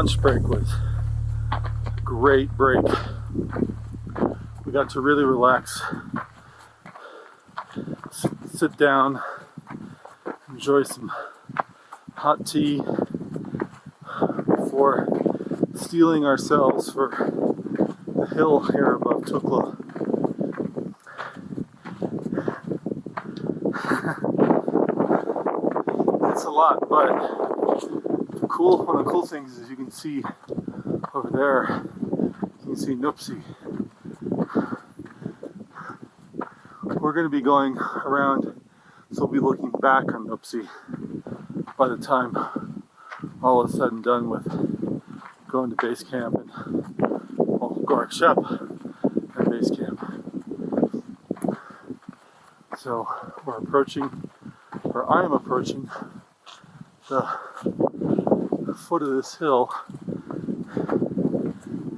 lunch break was a great break. We got to really relax, sit down, enjoy some hot tea before steeling ourselves for the hill here above Thukla. It's a lot, but one of the cool things is you can see over there, you can see Nupsi. We're going to be going around, so we'll be looking back on Nupsi by the time all is said and done with going to base camp and Gorak Shep at base camp. So I am approaching the foot of this hill,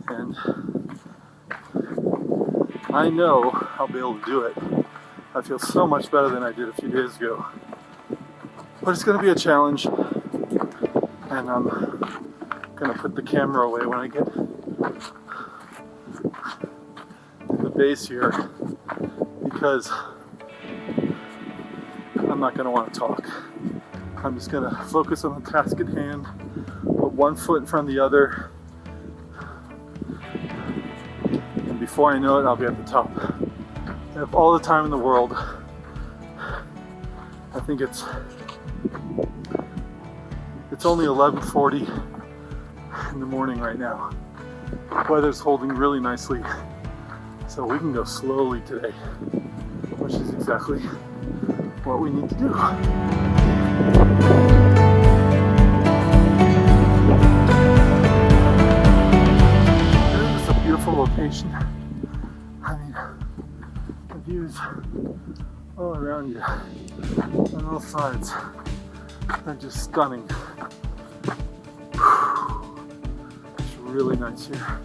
and I know I'll be able to do it. I feel so much better than I did a few days ago. But it's going to be a challenge, and I'm going to put the camera away when I get to the base here, because I'm not going to want to talk. I'm just going to focus on the task at hand, put one foot in front of the other, and before I know it, I'll be at the top. I have all the time in the world. I think it's only 11:40 in the morning right now. The weather's holding really nicely, so we can go slowly today, which is exactly what we need to do. This is a beautiful location. I mean, the views all around you on all sides are just stunning. It's really nice here.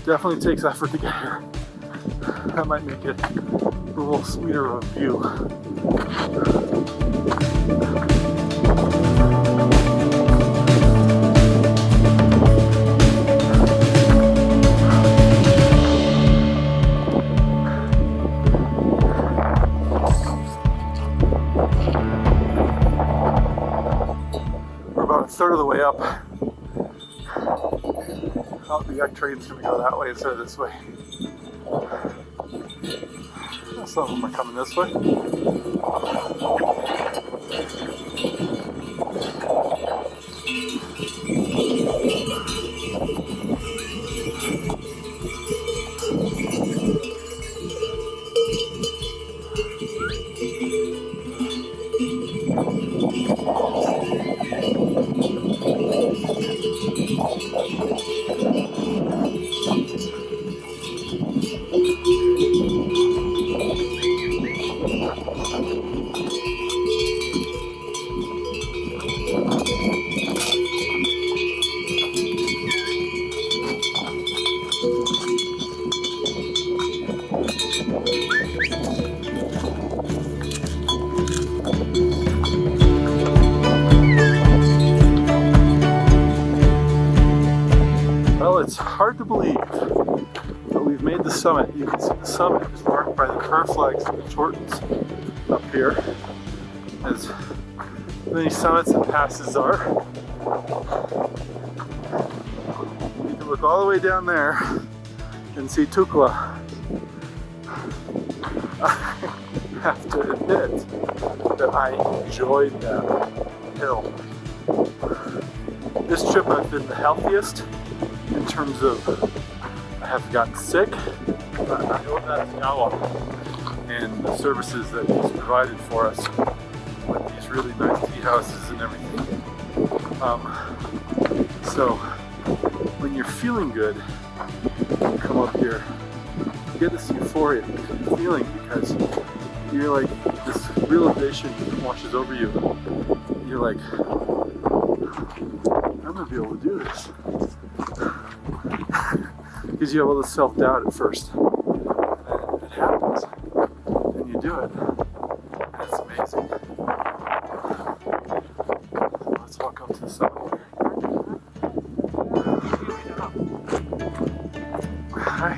Definitely takes effort to get here. That might make it a little sweeter of a view. We're about a third of the way up. Oh, the yak train's gonna go that way instead of this way. Some of them are coming this way. It's hard to believe, but we've made the summit. You can see the summit is marked by the prayer flags and the Jortans up here, as many summits and passes are. You can look all the way down there and see Thukla. I have to admit that I enjoyed that hill. This trip I've been the healthiest, in terms of I haven't gotten sick. I know that's Yawa and the services that he's provided for us with these really nice tea houses and everything. So when you're feeling good, you come up here, you get this euphoria feeling, because you're like, this realization washes over you. You're like, I'm gonna be able to do this. Because you have all this self-doubt at first. And it happens. And you do it. It's amazing. Let's walk up to the summit here. Hi.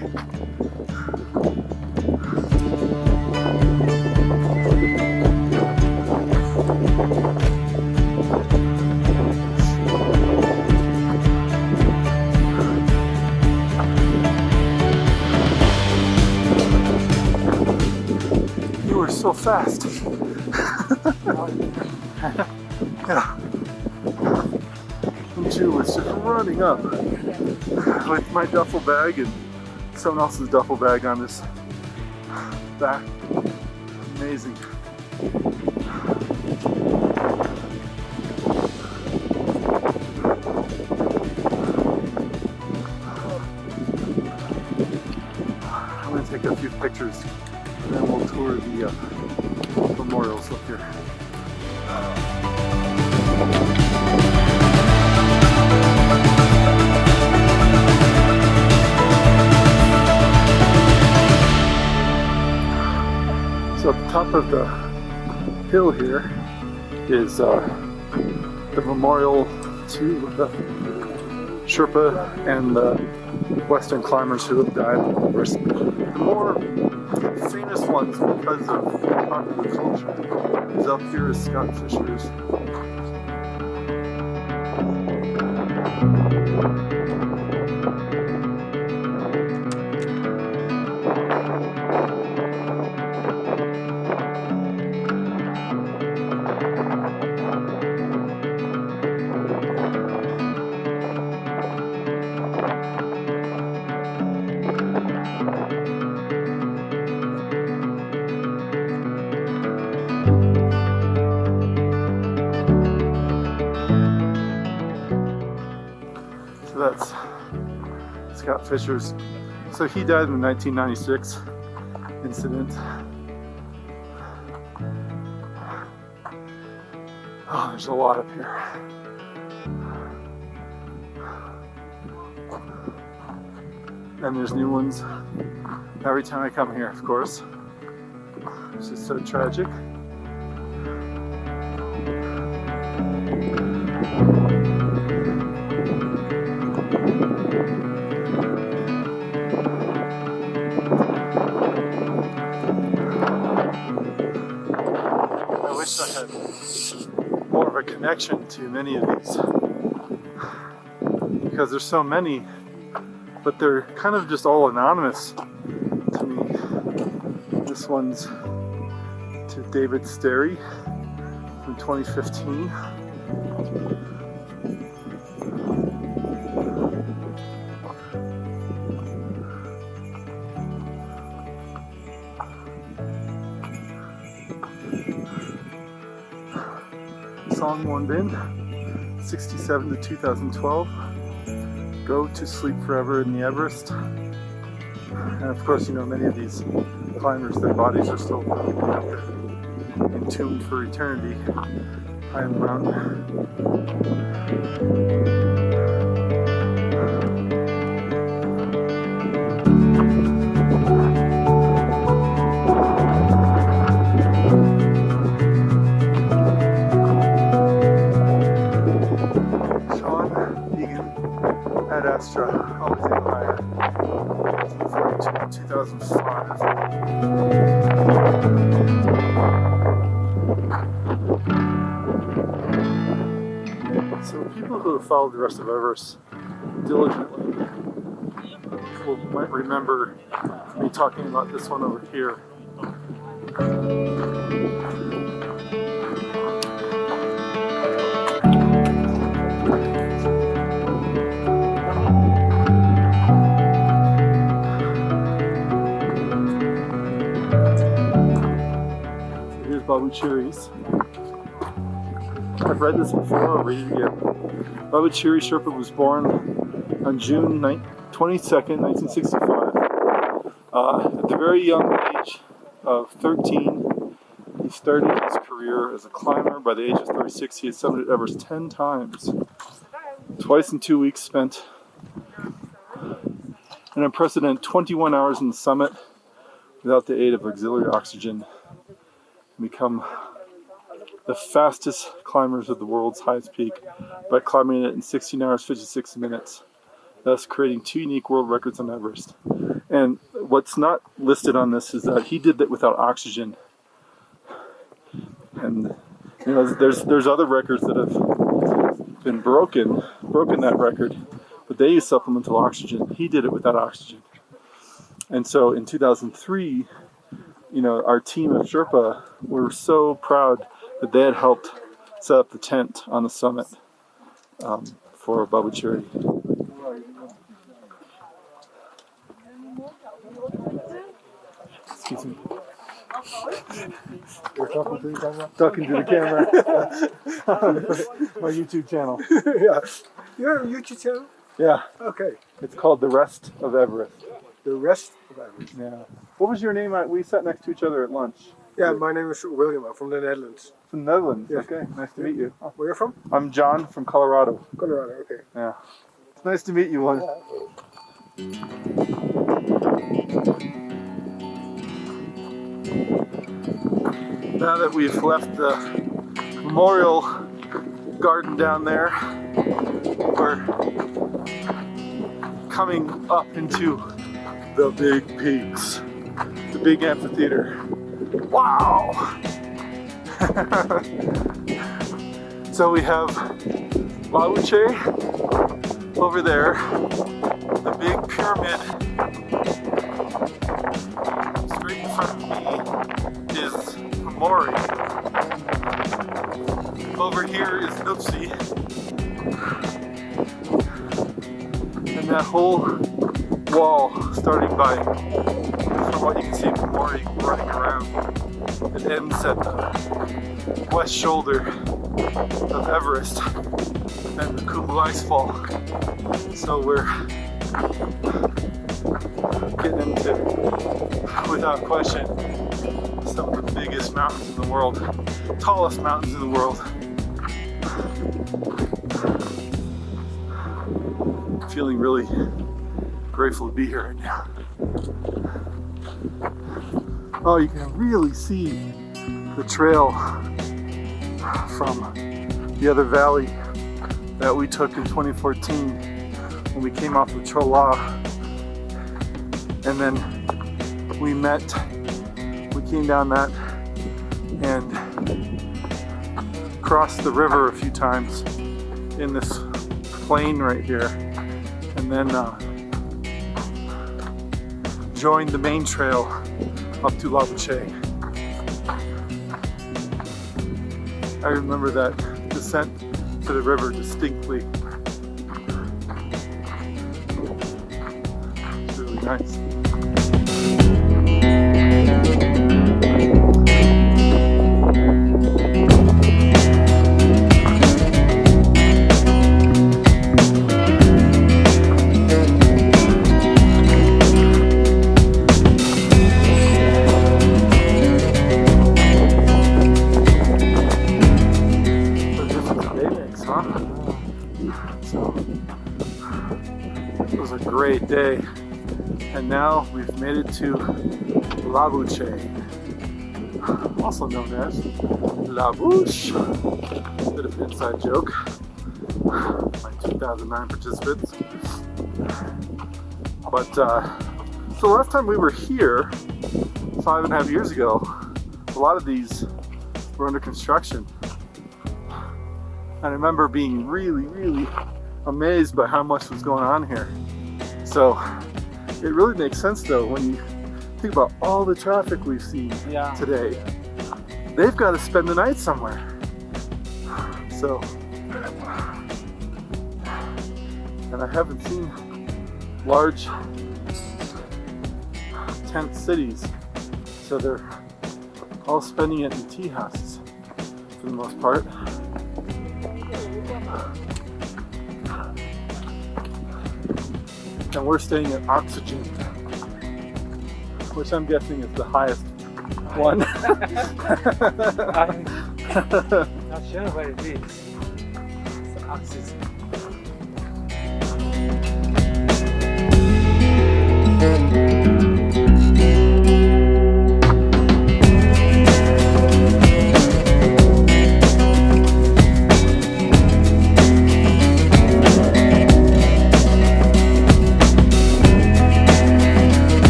You were so fast. Yeah. And Jew was just running up with my duffel bag and someone else's duffel bag on his back. Amazing. I'm going to take a few pictures and then we'll tour the memorials up here. So at the top of the hill here is the memorial to the Sherpa and the Western climbers who have died on Everest. The more famous ones because of popular culture is up here is Scott Fischer's. So that's Scott Fischer's. So he died in the 1996 incident. Oh, there's a lot up here. And there's new ones every time I come here, of course. It's just so tragic. I wish I had more of a connection to many of these because there's so many, but they're kind of just all anonymous to me. This one's to David Sterry from 2015. Song One Bin, 67 to 2012. Go to Sleep Forever in the Everest. And of course, you know, many of these climbers, their bodies are still entombed for eternity high on the mountain. Always aim higher. 2005. So people who have followed the rest of Everest diligently might remember me talking about this one over here. Lobuche. I've read this before, I'll read it again. Lobuche Sherpa was born on June 22nd, 1965. At the very young age of 13, he started his career as a climber. By the age of 36, he had summited Everest 10 times. Twice in 2 weeks spent an unprecedented 21 hours on the summit without the aid of auxiliary oxygen. Become the fastest climbers of the world's highest peak by climbing it in 16 hours 56 minutes, thus creating 2 unique world records on Everest. And what's not listed on this is that he did that without oxygen. And you know, there's other records that have been broken that record, but they use supplemental oxygen. He did it without oxygen. And so in 2003, you know, our team of Sherpa were so proud that they had helped set up the tent on the summit for Babucheri. Excuse me. You're talking to the camera? Talking to the camera. My YouTube channel. Yeah. You have a YouTube channel? Yeah. Okay. It's called The Rest of Everest. The Rest of Everest. Yeah. What was your name? We sat next to each other at lunch. Yeah, my name is William. I'm from the Netherlands. From the Netherlands? Yes. Okay. Nice to meet you. Where are you from? I'm John from Colorado. Colorado, okay. Yeah. It's nice to meet you, one. Now that we've left the memorial garden down there, we're coming up into the big peaks, the big amphitheater. Wow! So we have Lobuche over there, the big pyramid. Straight in front of me is moraine. Over here is Nupsi. And that whole wall, starting by, from what you can see, moraine running around, it ends at the west shoulder of Everest and the Kumu Icefall. So we're getting into, without question, some of the biggest mountains in the world, tallest mountains in the world. Feeling really grateful to be here right now. Oh, you can really see the trail from the other valley that we took in 2014 when we came off of Chola, and then we came down that and crossed the river a few times in this plain right here, and then joined the main trail up to Lobuche. I remember that descent to the river distinctly. It's really nice. Great day, and now we've made it to Lobuche, also known as Lobuche. Bit of an inside joke. My 2009 participants. But so last time we were here, 5.5 years ago, a lot of these were under construction, and I remember being really amazed by how much was going on here. So it really makes sense though when you think about all the traffic we've seen today. They've got to spend the night somewhere. So, and I haven't seen large tent cities, so they're all spending it in tea houses for the most part. And we're staying at Oxygen, which I'm guessing is the highest one. I'm not sure what it is. It's Oxygen.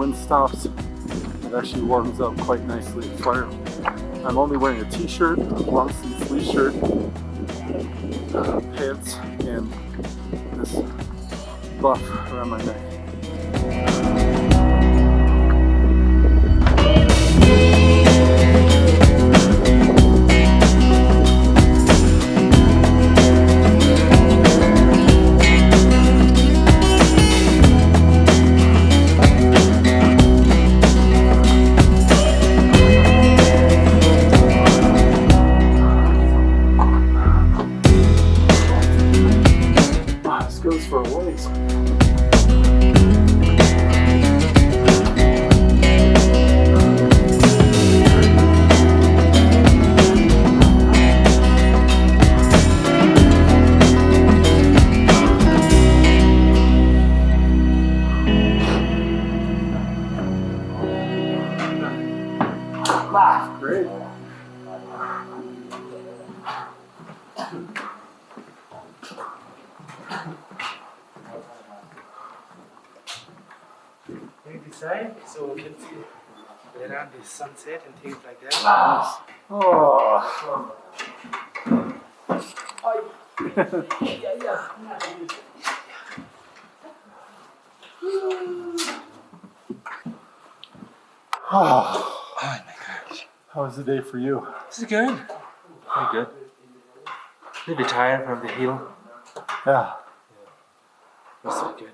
wind stops, it actually warms up quite nicely. So I'm only wearing a t-shirt, a long sleeve fleece shirt, pants, and this buff around my neck. Goes for a ways. Great. Very design, so you can see around the sunset and things like that. Oh. Oh my gosh. How was the day for you? This is good. Very good. A little bit tired from the hill. Yeah. That's so good.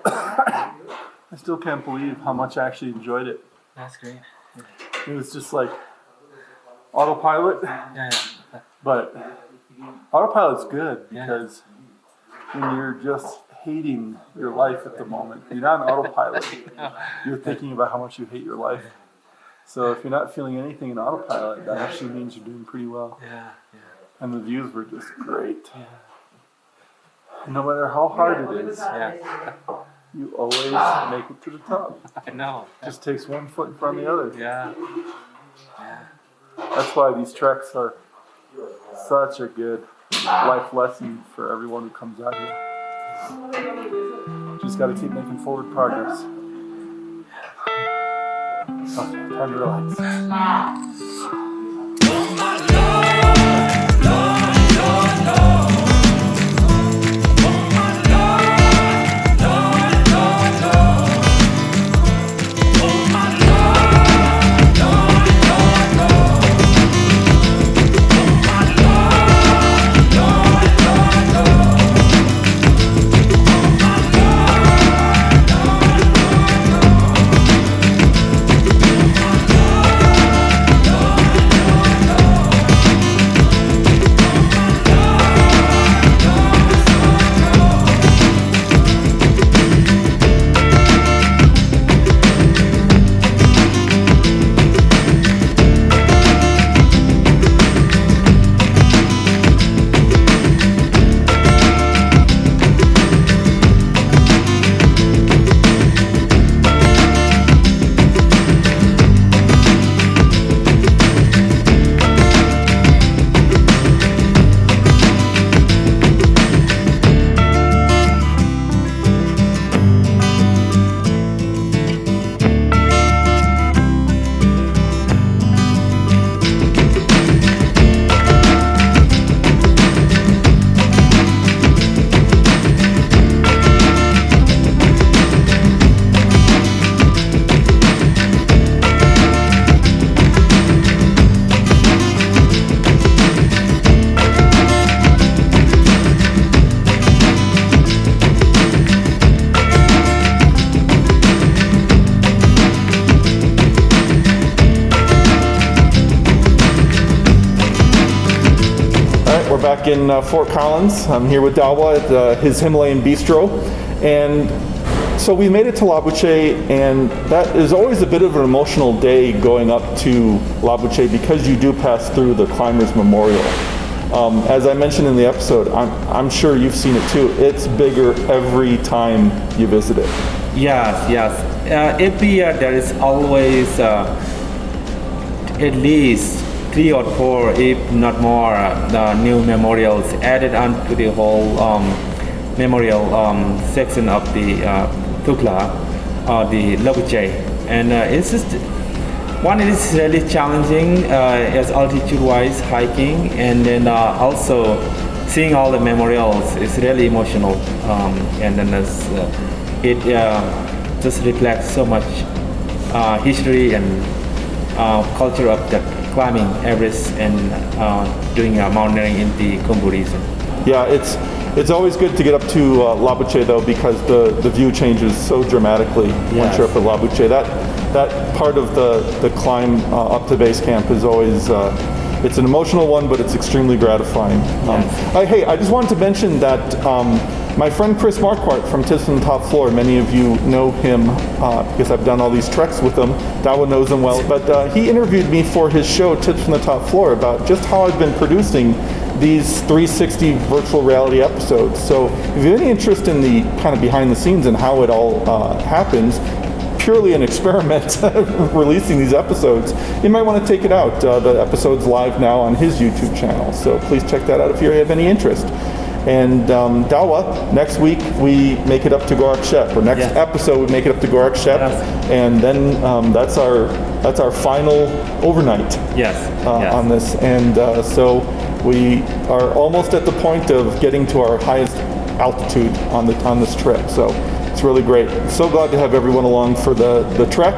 I still can't believe how much I actually enjoyed it. That's great. It was just like autopilot, Yeah. but autopilot's good Yeah. because when you're just hating your life at the moment, you're not on autopilot. You're thinking about how much you hate your life. So if you're not feeling anything in autopilot, that actually means you're doing pretty well. Yeah. And the views were just great. Yeah. No matter how hard it is, Yeah. you always make it to the top. I know. Just takes one foot in front of the other. Yeah. Yeah. That's why these treks are such a good life lesson for everyone who comes out here. Just got to keep making forward progress. Okay, time to relax. Back in Fort Collins. I'm here with Dawa at his Himalayan bistro, and so we made it to Lobuche, and that is always a bit of an emotional day going up to Lobuche because you do pass through the Climbers Memorial. As I mentioned in the episode, I'm sure you've seen it too. It's bigger every time you visit it. Yes. Every year there is always at least 3 or 4, if not more, the new memorials added onto the whole memorial section of the Thukla. the Lobuche, and it's just one. It is really challenging as altitude-wise hiking, and then also seeing all the memorials is really emotional, and then it just reflects so much history and culture of the climbing Everest and doing mountaineering in the Khumbu region. Yeah, it's always good to get up to Lobuche though, because the view changes so dramatically once you're up at Lobuche. That part of the climb up to base camp is always it's an emotional one, but it's extremely gratifying. Hey, I just wanted to mention that my friend Chris Marquardt from Tips from the Top Floor, many of you know him because I've done all these treks with him. Dawa knows him well, but he interviewed me for his show Tips from the Top Floor about just how I've been producing these 360 virtual reality episodes. So if you have any interest in the kind of behind the scenes and how it all happens, purely an experiment releasing these episodes, you might want to take it out. The episode's live now on his YouTube channel, so please check that out if you have any interest. And Dawa, next week we make it up to Gorak Shep, or next episode we make it up to Gorak Shep, and then that's our final overnight on this. And so we are almost at the point of getting to our highest altitude on this trip. So it's really great. So glad to have everyone along for the trek.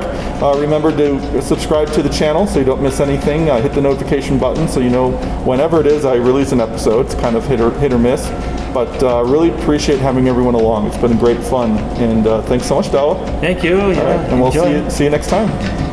Remember to subscribe to the channel so you don't miss anything. Hit the notification button so you know whenever it is I release an episode. It's kind of hit or miss. But really appreciate having everyone along. It's been great fun. And thanks so much, Dawa. Thank you. All right, and we'll see you next time.